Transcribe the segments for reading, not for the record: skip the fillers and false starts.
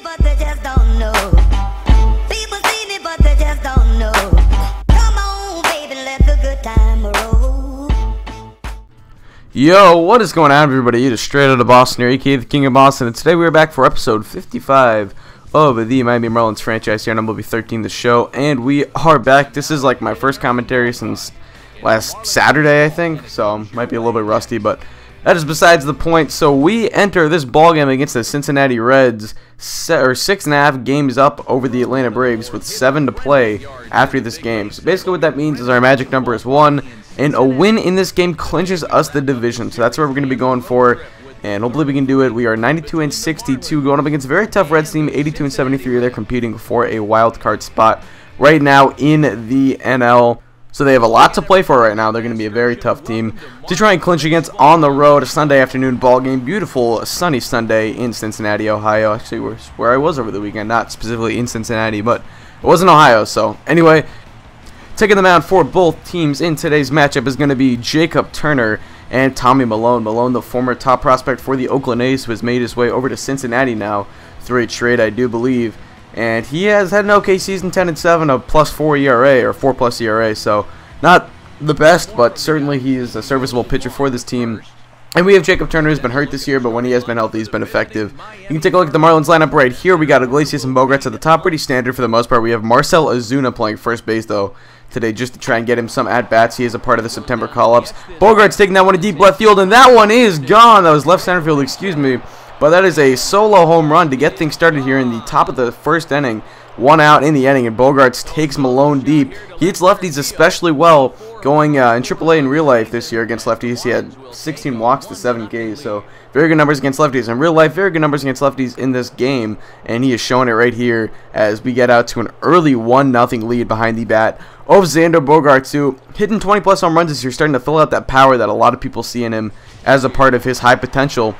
but they just don't know. People seen it, but they just don't know. Come on, baby, let the good time roll. Yo, what is going on, everybody? It is straight out of Boston here, aka the King of Boston, and today we are back for episode 55 of the Miami Marlins franchise here on MLB 13, the show, and we are back. This is like my first commentary since last Saturday, I think, so might be a little bit rusty, but that is besides the point. So we enter this ball game against the Cincinnati Reds, 6.5 games up over the Atlanta Braves with 7 to play after this game. So basically what that means is our magic number is 1, and a win in this game clinches us the division. So that's what we're going to be going for, and hopefully we can do it. We are 92-62 going up against a very tough Reds team, 82-73. They're competing for a wild card spot right now in the NL. So they have a lot to play for right now. They're going to be a very tough team to try and clinch against on the road. A Sunday afternoon ball game. Beautiful sunny Sunday in Cincinnati, Ohio. Actually, where I was over the weekend. Not specifically in Cincinnati, but it was in Ohio. So anyway, taking the mound for both teams in today's matchup is going to be Jacob Turner and Tommy Milone. Milone, the former top prospect for the Oakland A's, who has made his way over to Cincinnati now through a trade, I do believe. And he has had an okay season, 10-7, a +4 ERA, or 4+ ERA, so not the best, but certainly he is a serviceable pitcher for this team. And we have Jacob Turner, who's been hurt this year, but when he has been healthy, he's been effective. You can take a look at the Marlins lineup right here. We got Iglesias and Bogaerts at the top, pretty standard for the most part. We have Marcell Ozuna playing first base, though, today, just to try and get him some at-bats. He is a part of the September call-ups. Bogaerts taking that one to deep left field, and that one is gone. That was left center field, excuse me. But that is a solo home run to get things started here in the top of the first inning. 1 out in the inning, and Bogaerts takes Milone deep. He hits lefties especially well, going in AAA in real life this year against lefties. He had 16 walks to 7 Ks, so very good numbers against lefties. In real life, very good numbers against lefties in this game, and he is showing it right here as we get out to an early 1-0 lead behind the bat of Xander Bogaerts, who hitting 20+ home runs this year, starting to fill out that power that a lot of people see in him as a part of his high potential.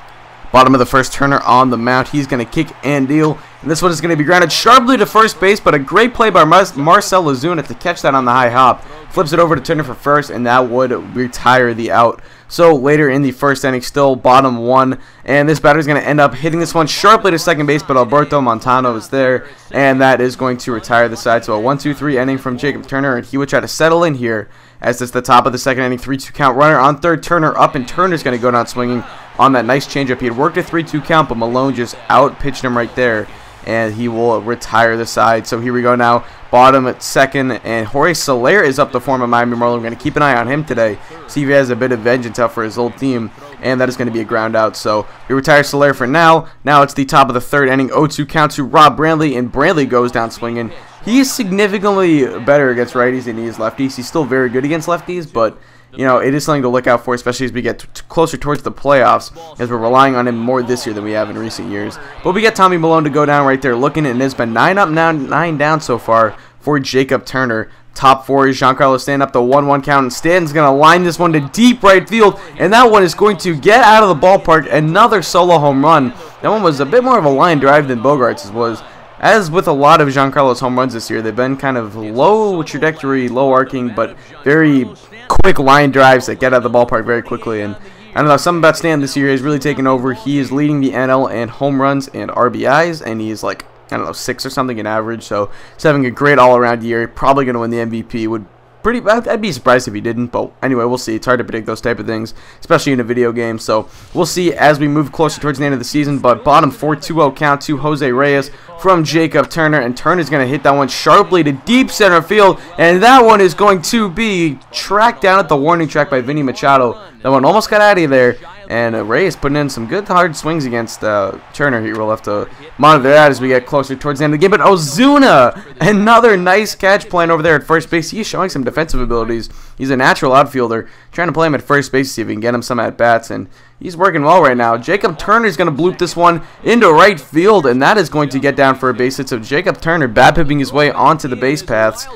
Bottom of the first, Turner on the mound. He's going to kick and deal. And this one is going to be grounded sharply to first base, but a great play by Marcell Ozuna to catch that on the high hop. Flips it over to Turner for first, and that would retire the out. So later in the first inning, still bottom 1, and this batter is going to end up hitting this one sharply to second base, but Alberto Montano is there, and that is going to retire the side. So a 1-2-3 inning from Jacob Turner, and he would try to settle in here as it's the top of the second inning. 3-2 count, runner on third, Turner up, and Turner's going to go down swinging on that nice changeup. He had worked a 3-2 count, but Milone just out-pitched him right there, and he will retire the side. So here we go now, bottom at second, and Jorge Soler is up, the former Miami Marlin. We're going to keep an eye on him today, see if he has a bit of vengeance out for his old team, and that is going to be a ground out. So we retire Soler for now. Now it's the top of the third inning, 0-2 count to Rob Brandley, and Brandley goes down swinging. He is significantly better against righties than he is lefties. He's still very good against lefties, but you know, it is something to look out for, especially as we get closer towards the playoffs, as we're relying on him more this year than we have in recent years. But we get Tommy Milone to go down right there looking, and it's been 9 up, now 9 down so far for Jacob Turner. Top 4 is Giancarlo Stanton up the 1-1 count, and Stanton's going to line this one to deep right field, and that one is going to get out of the ballpark. Another solo home run. That one was a bit more of a line drive than Bogaerts' was. As with a lot of Giancarlo's home runs this year, they've been kind of low trajectory, low arcing, but very quick line drives that get out of the ballpark very quickly. And I don't know, something about Stan this year has really taken over. He is leading the NL in home runs and RBIs, and he's like, I don't know, 6 or something in average. So he's having a great all-around year. Probably going to win the MVP. I'd be surprised if he didn't, but anyway, we'll see. It's hard to predict those type of things, especially in a video game. So we'll see as we move closer towards the end of the season. But bottom 4, 2-0 count to Jose Reyes from Jacob Turner, and Turner's going to hit that one sharply to deep center field, and that one is going to be tracked down at the warning track by Vinny Machado. That one almost got out of there, and Reyes putting in some good hard swings against Turner here. We'll have to monitor that as we get closer towards the end of the game. But Ozuna, another nice catch playing over there at first base. He's showing some defensive abilities. He's a natural outfielder. Trying to play him at first base to see if we can get him some at-bats, and he's working well right now. Jacob Turner is going to bloop this one into right field, and that is going to get down for a base hit. So Jacob Turner bad-pipping his way onto the base paths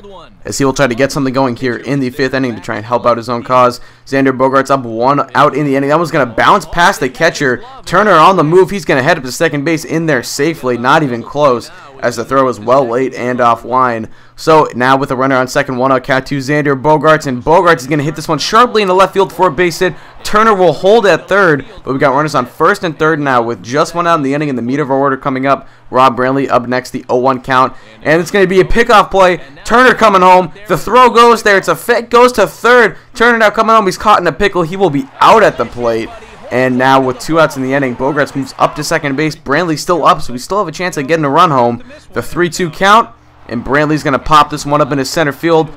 as he will try to get something going here in the 5th inning to try and help out his own cause. Xander Bogaerts up 1 out in the inning. That one's going to bounce past the catcher. Turner on the move. He's going to head up to second base in there safely, not even close, as the throw is well late and offline. So now with a runner on second, 1-out count to Xander Bogaerts, and Bogaerts is going to hit this one sharply into left field for a base hit. Turner will hold at third, but we got runners on first and third now with just 1 out in the inning, and the meat of our order coming up. Rob Brantley up next, the 0-1 count, and it's going to be a pickoff play. Turner coming home. The throw goes there. It's a fit, goes to third. Turner now coming home. He's caught in a pickle. He will be out at the plate. And now with 2 outs in the inning, Bogaerts moves up to second base. Brantley's still up, so we still have a chance of getting a run home. The 3-2 count, and Brantley's going to pop this one up into center field.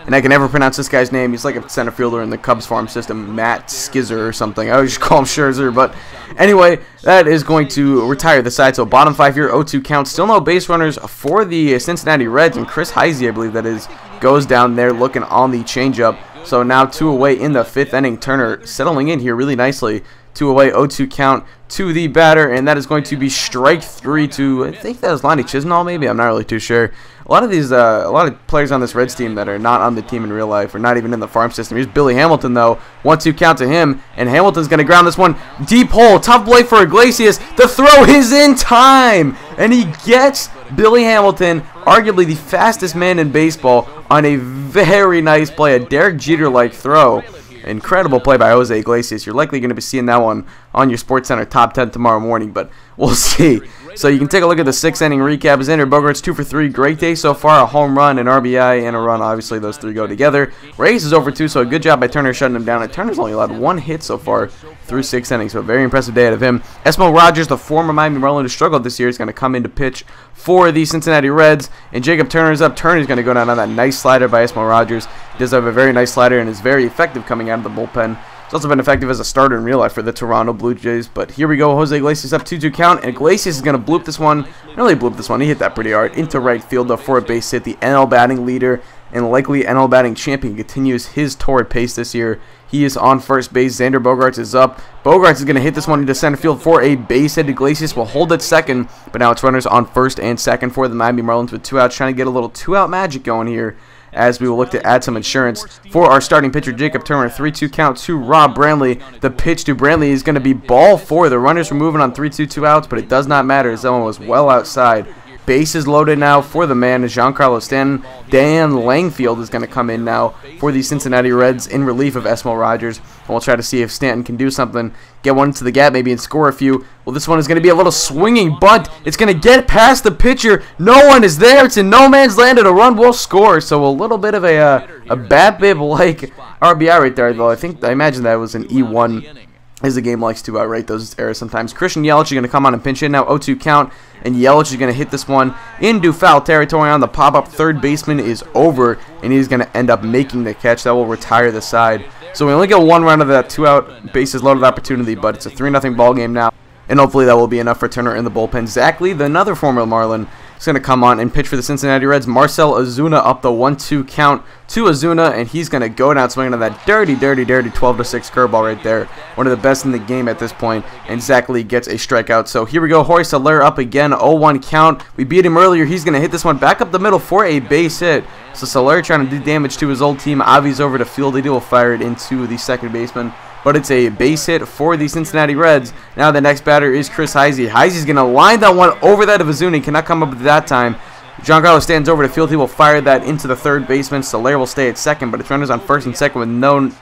And I can never pronounce this guy's name. He's like a center fielder in the Cubs farm system, Matt Skizzer or something. I always just call him Scherzer. But anyway, that is going to retire the side. So bottom 5 here, 0-2 count. Still no base runners for the Cincinnati Reds. And Chris Heisey, I believe that is, goes down there looking on the changeup. So now 2 away in the 5th inning. Turner settling in here really nicely. 2 away, 0-2 count to the batter, and that is going to be strike 3 to, I think that was Lonnie Chisnall, maybe. I'm not really too sure. A lot of players on this Reds team that are not on the team in real life, or not even in the farm system. Here's Billy Hamilton, though. 1-2 count to him, and Hamilton's going to ground this one deep hole. Tough play for Iglesias. The throw is in time, and he gets Billy Hamilton, arguably the fastest man in baseball, on a very nice play, a Derek Jeter-like throw. Incredible play by Jose Iglesias. You're likely going to be seeing that one on your SportsCenter top 10 tomorrow morning, but we'll see. So you can take a look at the 6th inning recap. Xander Bogaerts 2 for 3. Great day so far. A home run, an RBI, and a run. Obviously, those 3 go together. Reyes is over 2, so a good job by Turner shutting him down. And Turner's only allowed 1 hit so far through 6 innings, so a very impressive day out of him. Esmo Rogers, the former Miami Marlin who struggled this year, is going to come in to pitch for the Cincinnati Reds. And Jacob Turner's up. Turner's going to go down on that nice slider by Esmo Rogers. He does have a very nice slider and is very effective coming out of the bullpen. He's also been effective as a starter in real life for the Toronto Blue Jays. But here we go. Jose Iglesias up 2-2 count. And Iglesias is going to bloop this one. Really bloop this one. He hit that pretty hard into right field though for a base hit. The NL batting leader and likely NL batting champion continues his torrid pace this year. He is on first base. Xander Bogaerts is up. Bogaerts is going to hit this one into center field for a base hit. Iglesias will hold at second. But now it's runners on first and second for the Miami Marlins with 2 outs. Trying to get a little 2-out magic going here, as we will look to add some insurance for our starting pitcher, Jacob Turner. 3-2 count to Rob Brantley. The pitch to Brantley is going to be ball 4. The runners were moving on 3-2, 2 outs, but it does not matter as that one was well outside. Bases loaded now for the man, Giancarlo Stanton. Dan Langfield is going to come in now for the Cincinnati Reds in relief of Esmo Rogers. And we'll try to see if Stanton can do something, get one into the gap maybe and score a few. Well, this one is going to be a little swinging bunt. It's going to get past the pitcher. No one is there. It's in no man's land, and a run will score. So a little bit of a BABIP-like RBI right there, though. I imagine that was an E1. As the game likes to outrate those errors sometimes. Christian Yelich is going to come on and pinch in now. 0-2 count. And Yelich is going to hit this one into foul territory on the pop-up. Third baseman is over. And he's going to end up making the catch. That will retire the side. So we only get 1 run of that 2-out bases loaded opportunity. But it's a 3-0 ball game now. And hopefully that will be enough for Turner in the bullpen. Zach Lee, another former Marlin, is going to come on and pitch for the Cincinnati Reds. Marcell Ozuna up the 1-2 count to Ozuna, and he's going to go down swinging on that dirty 12-6 curveball right there. One of the best in the game at this point, and Zach Lee gets a strikeout. So here we go. Jorge Soler up again, 0-1 count. We beat him earlier. He's going to hit this one back up the middle for a base hit. So Soler trying to do damage to his old team. Avi's over to field. He will fire it into the second baseman. But it's a base hit for the Cincinnati Reds. Now the next batter is Chris Heisey. Heisey's going to line that one over that of Ozuna. He cannot come up with it that time. Giancarlo stands over to field. He will fire that into the third baseman. Soler will stay at second, but it's runners on first and second with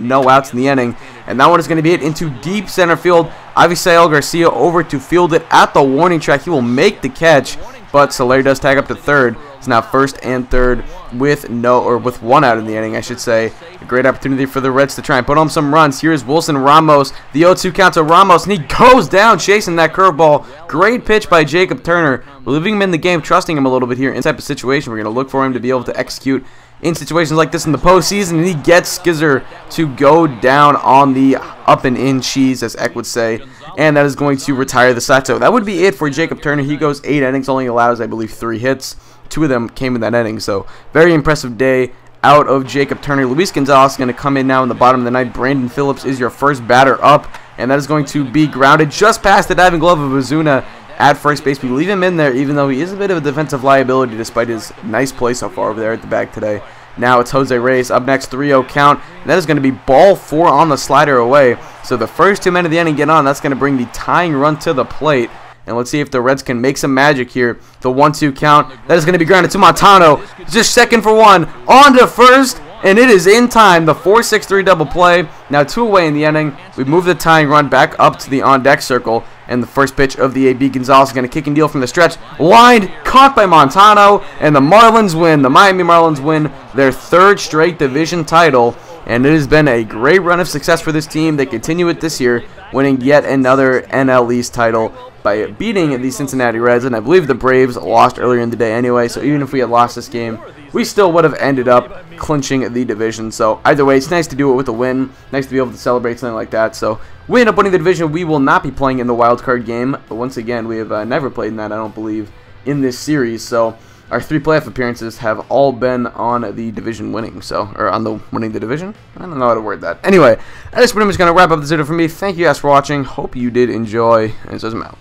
no outs in the inning. And that one is going to be hit into deep center field. Avisail Garcia over to field it at the warning track. He will make the catch, but Soler does tag up to third. It's now first and third with 1 out in the inning, I should say. A great opportunity for the Reds to try and put home some runs. Here's Wilson Ramos, the 0-2 count to Ramos, and he goes down chasing that curveball. Great pitch by Jacob Turner. We're leaving him in the game, trusting him a little bit here in this type of situation. We're going to look for him to be able to execute in situations like this in the postseason, and he gets Skizzer to go down on the up and in cheese, as Eck would say, and that is going to retire the side. So that would be it for Jacob Turner. He goes 8 innings, only allows, I believe, 3 hits. 2 of them came in that inning, so very impressive day out of Jacob Turner. Luis Gonzalez is going to come in now in the bottom of the ninth. Brandon Phillips is your first batter up, and that is going to be grounded just past the diving glove of Ozuna at first base. We leave him in there, even though he is a bit of a defensive liability despite his nice play so far over there at the bag today. Now it's Jose Reyes up next, 3-0 count. And that is going to be ball 4 on the slider away. So the first 2 men of the inning get on. That's going to bring the tying run to the plate. And let's see if the Reds can make some magic here. The 1-2 count. That is going to be grounded to Montano. Just second for one. On to first. And it is in time. The 4-6-3 double play. Now 2 away in the inning. We move the tying run back up to the on-deck circle. And the first pitch of the AB Gonzalez is going to kick and deal from the stretch. Lined, caught by Montano. And the Marlins win. The Miami Marlins win their 3rd straight division title. And it has been a great run of success for this team. They continue it this year, winning yet another NL East title by beating the Cincinnati Reds. And I believe the Braves lost earlier in the day anyway, so even if we had lost this game, we still would have ended up clinching the division. So either way, it's nice to do it with a win. Nice to be able to celebrate something like that. So we end up winning the division. We will not be playing in the wild card game. But once again, we have never played in that, I don't believe, in this series. So our 3 playoff appearances have all been on the division winning, or on the winning the division? I don't know how to word that. Anyway, that is pretty much going to wrap up this video for me. Thank you guys for watching. Hope you did enjoy, and I'm out.